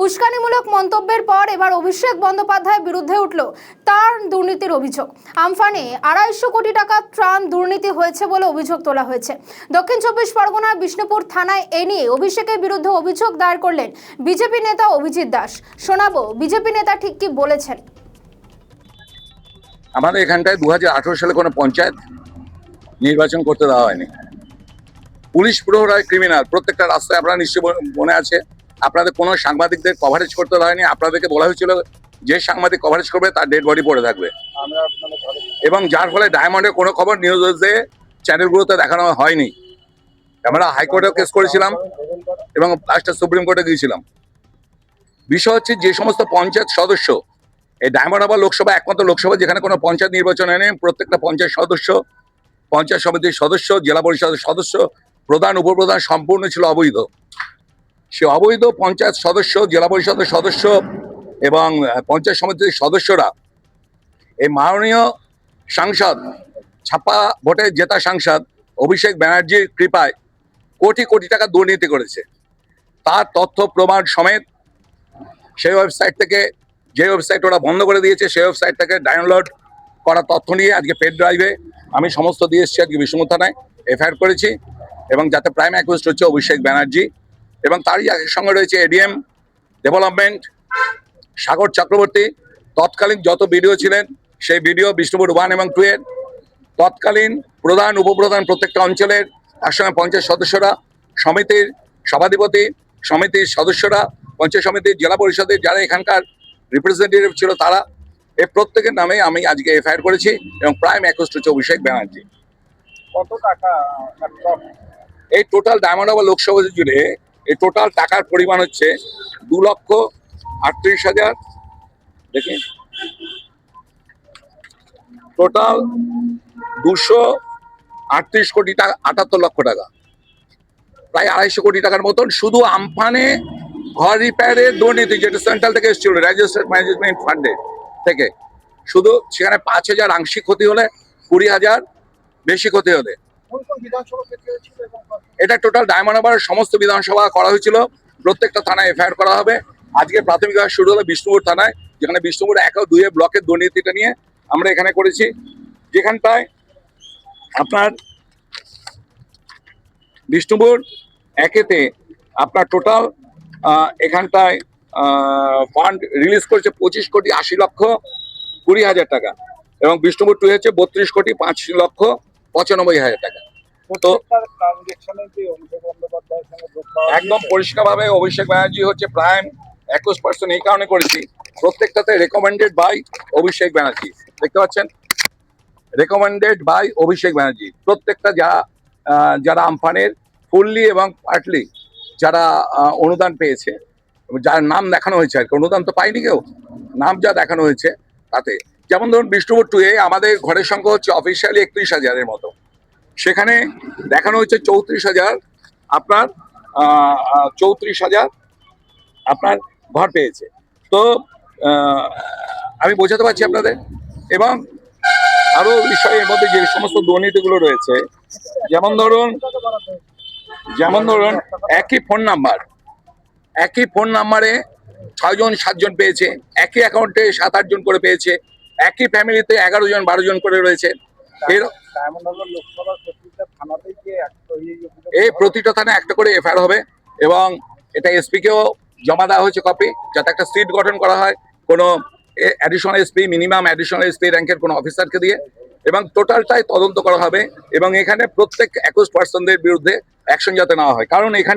উস্কানিমূলক মন্তব্যের পর এবার অভিষেক বন্দ্যোপাধ্যায়ের বিরুদ্ধে উঠল তার দুর্নীতির অভিযোগ। আমফানে 250 কোটি টাকা ত্রাণ দুর্নীতি হয়েছে বলে অভিযোগ তোলা হয়েছে। দক্ষিণ 24 পরগনার বিষ্ণুপুর থানায় এ নিয়ে অভিষেকের বিরুদ্ধে অভিযোগ দায়ের করলেন বিজেপি নেতা অভিজিৎ দাস। শোনাবো বিজেপি নেতা ঠিক কি বলেছেন। আমাদের এখানটায় 2018 সালে কোনো পঞ্চায়েত নির্বাচন করতে দেওয়া হয়নি। পুলিশ প্রহরায় ক্রিমিনাল প্রত্যেকটা রাস্তায়, আপনারা নিশ্চয়ই মনে আছে, আপনাদের কোনো সাংবাদিকদের কভারেজ করতে দেওয়া হয়নি। আপনাদেরকে বলা হয়েছিল যে সাংবাদিক কভারেজ করবে তার ডেড বডি পড়ে থাকবে, এবং যার ফলে ডায়মন্ডের কোনো খবর নিউজে চ্যানেলগুলোতে দেখানো হয়নি। আমরা হাইকোর্টেও কেস করেছিলাম এবং লাস্টে সুপ্রিম কোর্টে গিয়েছিলাম। বিষয় হচ্ছে যে সমস্ত পঞ্চায়েত সদস্য, এই ডায়মন্ড হারবার লোকসভা একমাত্র লোকসভা যেখানে কোনো পঞ্চায়েত নির্বাচন হয়নি, প্রত্যেকটা পঞ্চায়েত সদস্য, পঞ্চায়েত সমিতির সদস্য, জেলা পরিষদের সদস্য, প্রধান উপপ্রধান সম্পূর্ণ ছিল অবৈধ। সে অবৈধ পঞ্চায়েত সদস্য, জেলা পরিষদের সদস্য এবং পঞ্চায়েত সমিতির সদস্যরা এই মাননীয় সাংসদ, ছাপ্পা ভোটে জেতা সাংসদ অভিষেক ব্যানার্জির কৃপায় কোটি কোটি টাকা দুর্নীতি করেছে। তার তথ্য প্রমাণ সমেত সেই ওয়েবসাইট থেকে, যে ওয়েবসাইট ওরা বন্ধ করে দিয়েছে, সেই ওয়েবসাইট থেকে ডাউনলোড করা তথ্য নিয়ে আজকে পেড ড্রাইভে আমি সমস্ত দিয়ে এসেছি। আজকে বিষ্ণুপুর থানায় এফআইআর করেছি, এবং যাতে প্রাইম অ্যাকিউজড হচ্ছে অভিষেক ব্যানার্জি, এবং তারই সঙ্গে রয়েছে এডিএম ডেভেলপমেন্ট সাগর চক্রবর্তী। তৎকালীন যত ভিডিও ছিলেন সেই ভিডিও বিষ্ণুপুর 1 এবং 2 এর তৎকালীন প্রধান উপপ্রধান প্রত্যেকটা অঞ্চলের, তার সঙ্গে পঞ্চায়েত সদস্যরা, সমিতির সভাধিপতি, সমিতির সদস্যরা, পঞ্চায়েত সমিতির, জেলা পরিষদের যারা এখানকার রিপ্রেজেন্টেটিভ ছিল, তারা এই প্রত্যেকের নামে আমি আজকে এফআইআর করেছি, এবং প্রাইম অ্যাকিউজড হচ্ছে অভিষেক ব্যানার্জি। কত টাকা এই টোটাল ডায়মন্ড হারবার লোকসভা জুড়ে এই টোটাল টাকার পরিমাণ হচ্ছে 2,38,000, দেখি টোটাল 238 কোটি টাকা, 78 লক্ষ টাকা, প্রায় 250 কোটি টাকার মতন শুধু আমফানে ঘর রিপেয়ারের দুর্নীতি, যেটা সেন্ট্রাল থেকে এসেছিল রাজ্য স্টেট ম্যানেজমেন্ট ফান্ডে থেকে, শুধু সেখানে 5,000 আংশিক ক্ষতি হলে, 20,000 বেশি ক্ষতি হলে। কোন কোন বিধানসভা ক্ষেত্রে হয়েছিল এবং এটা টোটাল ডায়মন্ড হারবারের সমস্ত বিধানসভা করা হয়েছিল। প্রত্যেকটা থানায় এফআইআর করা হবে। আজকে প্রাথমিকভাবে শুরু হলো বিষ্ণুপুর থানায়, যেখানে বিষ্ণুপুর 1 ও 2 ব্লকের দুর্নীতিটা নিয়ে আমরা এখানে করেছি। যেখানটায় আপনার বিষ্ণুপুর 1-এতে আপনার টোটাল এখানটায় ফান্ড রিলিজ করেছে 25,80,20,000 টাকা, এবং বিষ্ণুপুর 2 হচ্ছে 32,05,95,000 টাকা। তো ট্রানজেকশনের যে অভিষেক বন্দ্যোপাধ্যায়ের সঙ্গে যোগ পাওয়া একদম পরিষ্কারভাবে অভিষেক ব্যানার্জি হচ্ছে প্রাইম 21% এই কারণে করেছি, প্রত্যেকটাতে রেকমেন্ডেড বাই অভিষেক ব্যানার্জি। দেখতে পাচ্ছেন, রেকমেন্ডেড বাই অভিষেক ব্যানার্জি। প্রত্যেকটা যারা আমফানের ফুললি এবং পার্টলি যারা অনুদান পেয়েছে, যার নাম দেখানো হয়েছে, আর কি অনুদান তো পাইনি কেউ, নাম যা দেখানো হয়েছে তাতে, যেমন ধরুন বিষ্ণুপুর 2-এ আমাদের ঘরের সংখ্যা হচ্ছে অফিসিয়ালি 31,000-এর মতো, সেখানে দেখানো হচ্ছে 34,000, আপনার 34,000 আপনার ঘর পেয়েছে। তো আমি বোঝাতে পারছি আপনাদের। এবং আরো বিষয় এর মধ্যে যে সমস্ত দুর্নীতিগুলো রয়েছে, যেমন ধরুন একই ফোন নাম্বারে 6 জন 7 জন পেয়েছে, একই অ্যাকাউন্টে 7-8 জন করে পেয়েছে, একই ফ্যামিলিতে 11 জন 12 জন করে রয়েছে। এর ডায়মন্ড হারবার লোকসভার প্রতিটা থানাতেই যে এই প্রতিটা থানায় একটা করে এফআইআর হবে, এবং এটা এসপিকেও জমা দেওয়া হয়েছে কপি, যাতে একটা সিট গঠন করা হয় কোনো additional SP, minimum additional SP র্যাঙ্কের কোনো অফিসারকে দিয়ে, এবং টোটালটাই তদন্ত করা হবে, এবং এখানে প্রত্যেক 21 পার্সনদের বিরুদ্ধে অ্যাকশন যাতে নেওয়া হয়। কারণ এখান